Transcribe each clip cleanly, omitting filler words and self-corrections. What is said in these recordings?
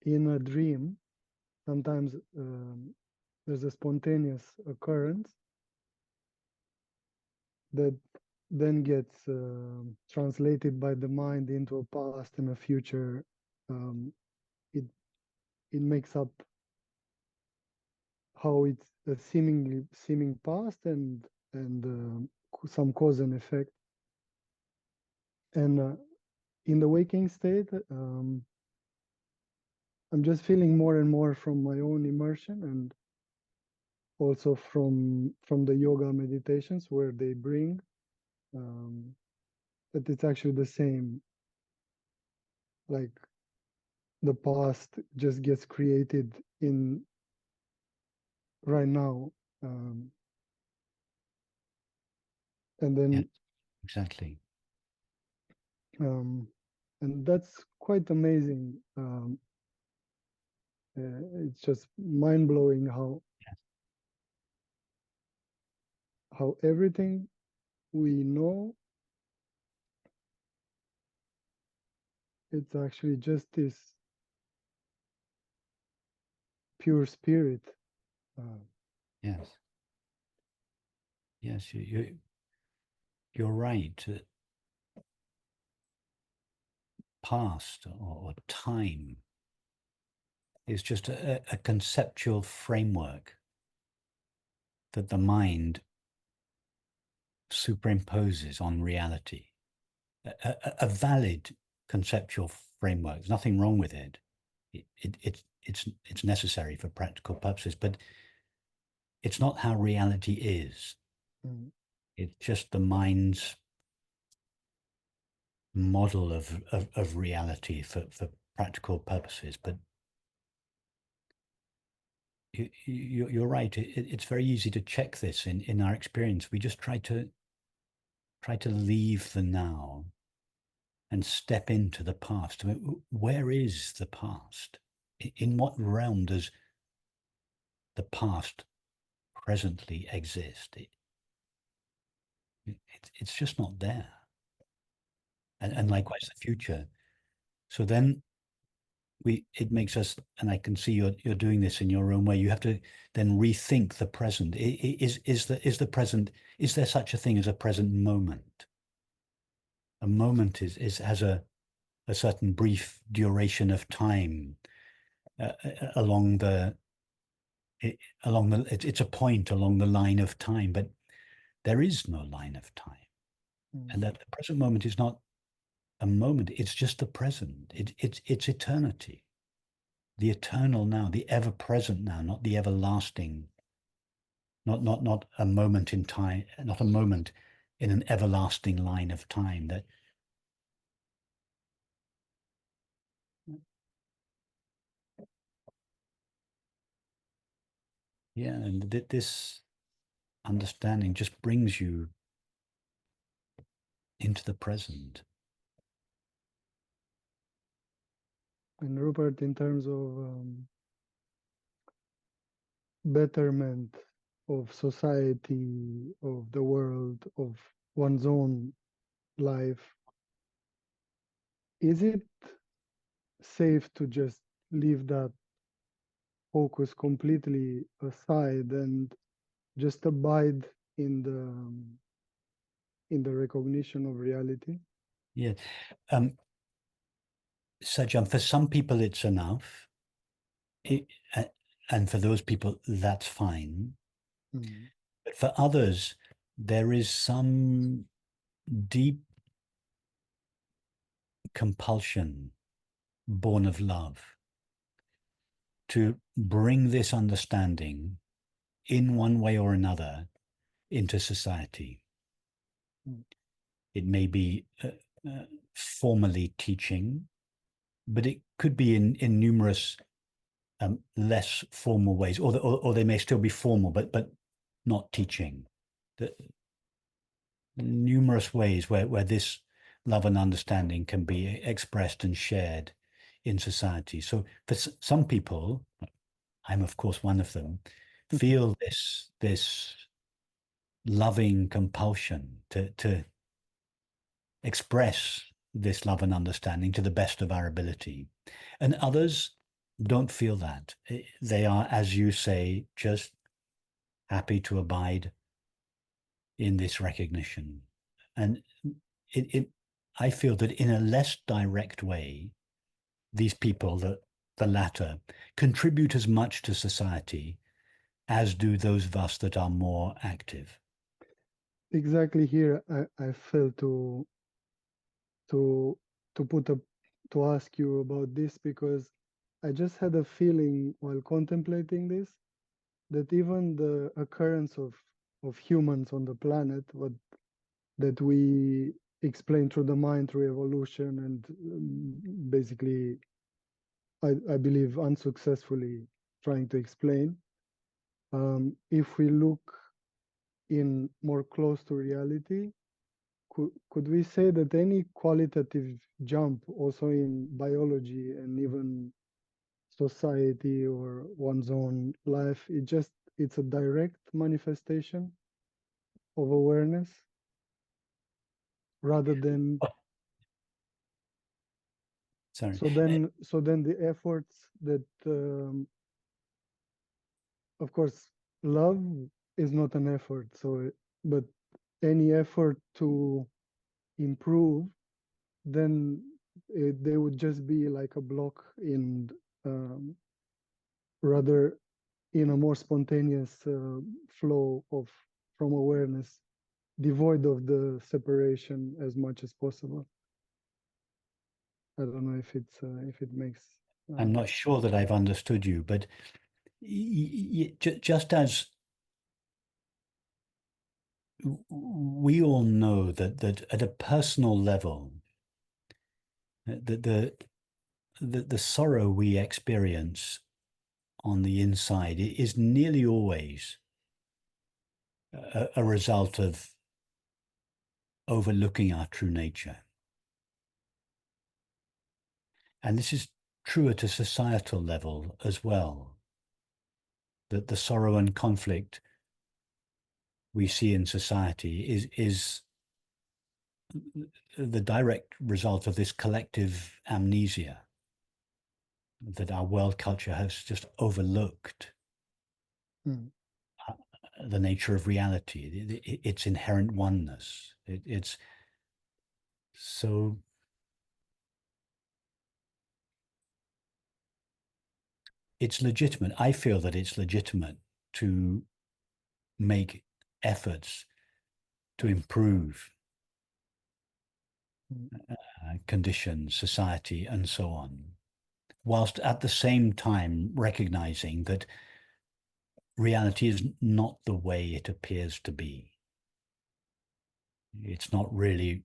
in a dream, sometimes there's a spontaneous occurrence that then gets translated by the mind into a past and a future. It it makes up how it's a seeming past and some cause and effect. And in the waking state, I'm just feeling more and more from my own immersion and also from the yoga meditations where they bring that it's actually the same. Like the past just gets created in right now, and Yeah, then exactly. and that's quite amazing. It's just mind blowing Yes. how everything we know, it's actually just this pure spirit. Yes. Yes, you're right. Past or time is just a conceptual framework that the mind superimposes on reality. A valid conceptual framework. There's nothing wrong with it. It's necessary for practical purposes, but it's not how reality is. Mm. It's just the mind's model of reality for practical purposes. But you're right. It's very easy to check this in our experience. We just try to leave the now and step into the past. I mean, where is the past? In what realm does the past presently exist? It's just not there. And likewise the future. So then it makes us, and I can see you're doing this in your own way. You have to then rethink the present. Is the present, is there such a thing as a present moment? A moment has a certain brief duration of time along the it's a point along the line of time, but there is no line of time. And that the present moment is not a moment, it's just the present. It's eternity, the eternal now, the ever present now, not the everlasting, not a moment in time, not a moment in an everlasting line of time. That yeah, and this understanding just brings you into the present. And Rupert, in terms of betterment of society, of the world, of one's own life, is it safe to just leave that focus completely aside and just abide in the recognition of reality? Yeah. Sajjan, for some people it's enough. And for those people, that's fine. Mm. But for others, there is some deep compulsion born of love to bring this understanding in one way or another into society. Mm. It may be formally teaching, but it could be in numerous less formal ways, or they may still be formal, but not teaching. The numerous ways where this love and understanding can be expressed and shared in society. So for some people, I'm of course one of them, feel this loving compulsion to express this love and understanding to the best of our ability. And others don't feel that. They are, as you say, just happy to abide in this recognition. And I feel that in a less direct way, these people, the latter, contribute as much to society as do those of us that are more active. Exactly here, I felt to to ask you about this, because I just had a feeling while contemplating this that even the occurrence of humans on the planet, what that we explain through the mind, through evolution, and basically, I believe unsuccessfully trying to explain. If we look in more close to reality, could we say that any qualitative jump also in biology and even society or one's own life, it's a direct manifestation of awareness rather than Sorry. so then the efforts that of course love is not an effort, but any effort to improve, then they would just be like a block in um, rather in a more spontaneous flow of from awareness, devoid of the separation as much as possible. I don't know if it makes. I'm not sure that I've understood you, but just as we all know that at a personal level, the sorrow we experience on the inside is nearly always a result of overlooking our true nature. And this is true at a societal level as well, that the sorrow and conflict we see in society is the direct result of this collective amnesia that our world culture has just overlooked. The nature of reality, its inherent oneness. It's so it's legitimate. I feel that it's legitimate to make efforts to improve conditions, society, and so on, whilst at the same time recognizing that reality is not the way it appears to be. It's not really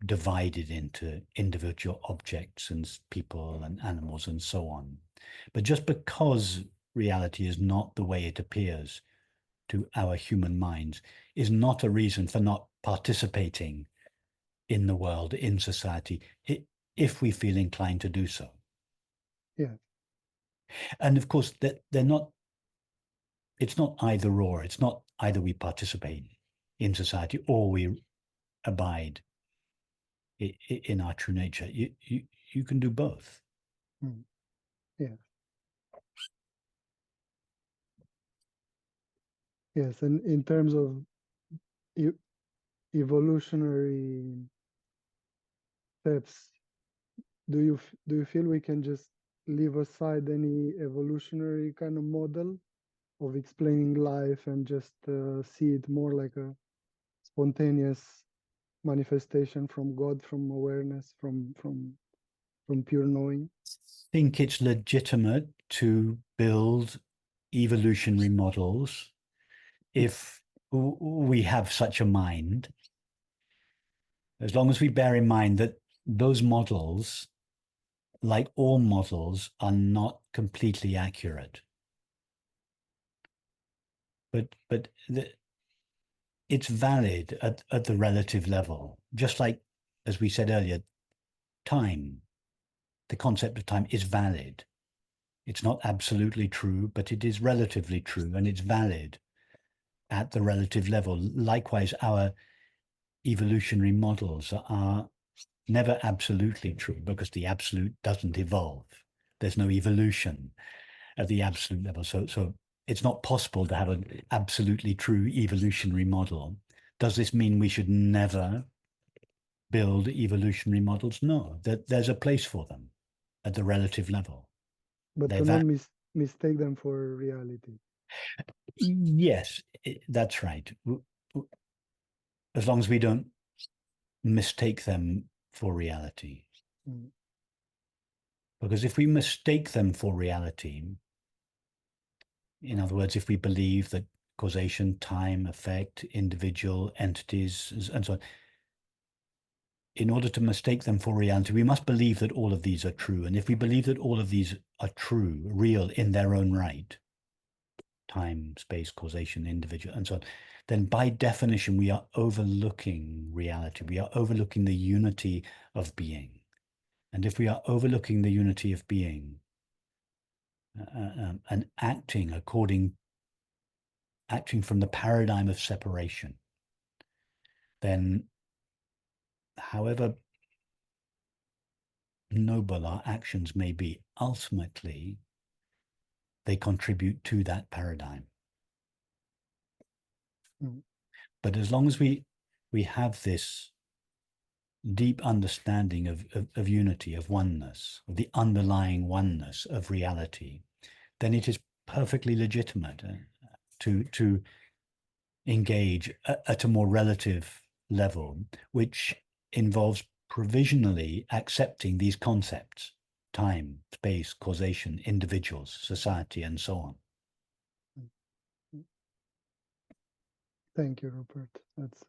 divided into individual objects and people and animals and so on. But just because reality is not the way it appears to our human minds is not a reason for not participating in the world, in society, if we feel inclined to do so. Yeah. And of course, that it's not either or. It's not either we participate in society or we abide in our true nature. You can do both. Yeah. Yes, and in terms of evolutionary steps, do you feel we can just leave aside any evolutionary kind of model of explaining life and just see it more like a spontaneous manifestation from God, from awareness, from pure knowing? I think it's legitimate to build evolutionary models if we have such a mind, as long as we bear in mind that those models, like all models, are not completely accurate. But it's valid at the relative level, just like, as we said earlier, time, the concept of time is valid. It's not absolutely true, but it is relatively true, and it's valid at the relative level. Likewise, our evolutionary models are never absolutely true, because the absolute doesn't evolve. There's no evolution at the absolute level. So it's not possible to have an absolutely true evolutionary model. Does this mean we should never build evolutionary models? No, there's a place for them at the relative level. But to not mistake them for reality. Yes, that's right. As long as we don't mistake them for reality. Mm. Because if we mistake them for reality, in other words, if we believe that causation, time, effect, individual entities, and so on, in order to mistake them for reality, we must believe that all of these are true. And if we believe that all of these are true, real in their own right, time, space, causation, individual, and so on, then by definition, we are overlooking reality. We are overlooking the unity of being. And if we are overlooking the unity of being and acting from the paradigm of separation, then however noble our actions may be, ultimately, they contribute to that paradigm. Mm. But as long as we have this deep understanding of unity, of oneness, of the underlying oneness of reality, then it is perfectly legitimate to engage at a more relative level, which involves provisionally accepting these concepts: time, space, causation, individuals, society, and so on. Thank you, Rupert. That's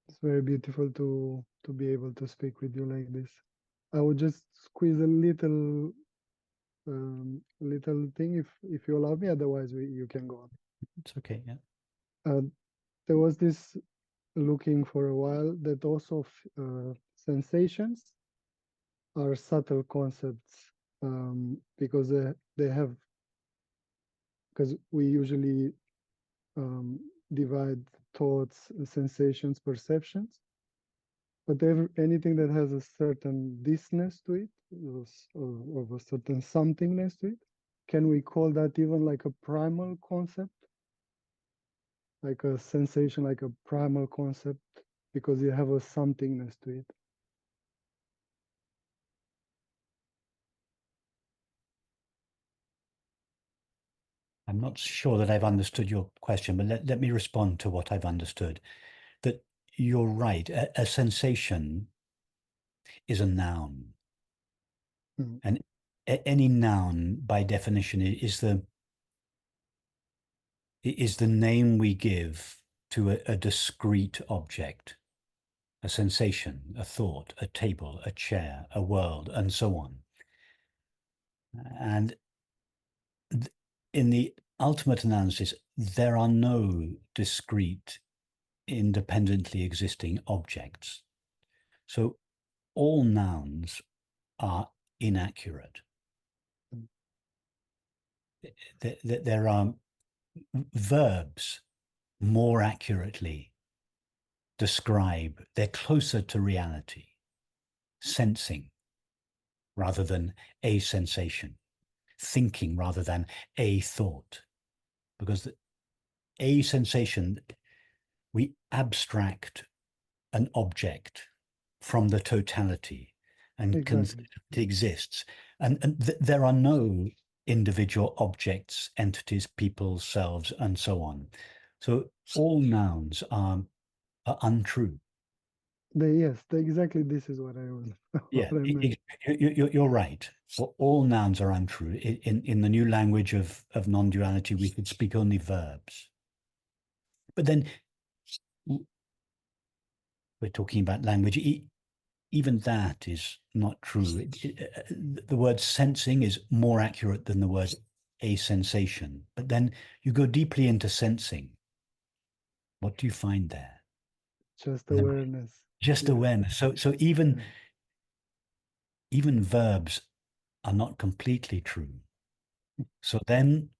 it's very beautiful to be able to speak with you like this. I would just squeeze a little thing if you allow me. Otherwise, you can go on. It's okay. Yeah. There was this looking for a while that also sensations are subtle concepts because they have, because we usually divide thoughts, sensations, perceptions, but anything that has a certain thisness to it, of a certain somethingness to it, can we call that even like a primal concept? Like a sensation, like a primal concept, because you have a somethingness to it. I'm not sure that I've understood your question, but let me respond to what I've understood. That you're right. A sensation is a noun. Mm. And any noun, by definition, is the name we give to a discrete object, a sensation, a thought, a table, a chair, a world, and so on. And in the ultimate analysis, there are no discrete, independently existing objects. So all nouns are inaccurate. Mm. There are verbs more accurately describe, they're closer to reality, sensing rather than a sensation, thinking rather than a thought. Because a sensation, we abstract an object from the totality and Exactly. it exists. And there are no individual objects, entities, people, selves, and so on. So all nouns are untrue. Exactly. This is what I was. Yeah, What I meant. you're right. All nouns are untrue. In the new language of non-duality, we could speak only verbs. But then we're talking about language. Even that is not true. The word sensing is more accurate than the word a sensation. But then you go deeply into sensing. What do you find there? Just awareness. Just Yeah. awareness. So even verbs are not completely true. So then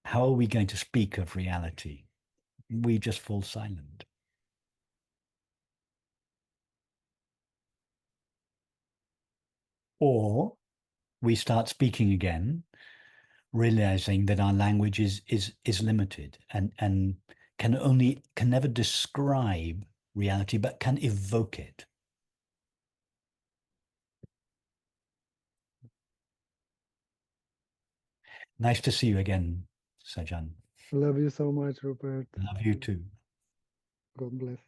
how are we going to speak of reality? We just fall silent. Or we start speaking again, realizing that our language is limited and can never describe reality, but can evoke it. Nice to see you again, Sajan. Love you so much, Rupert. Love you too. God bless.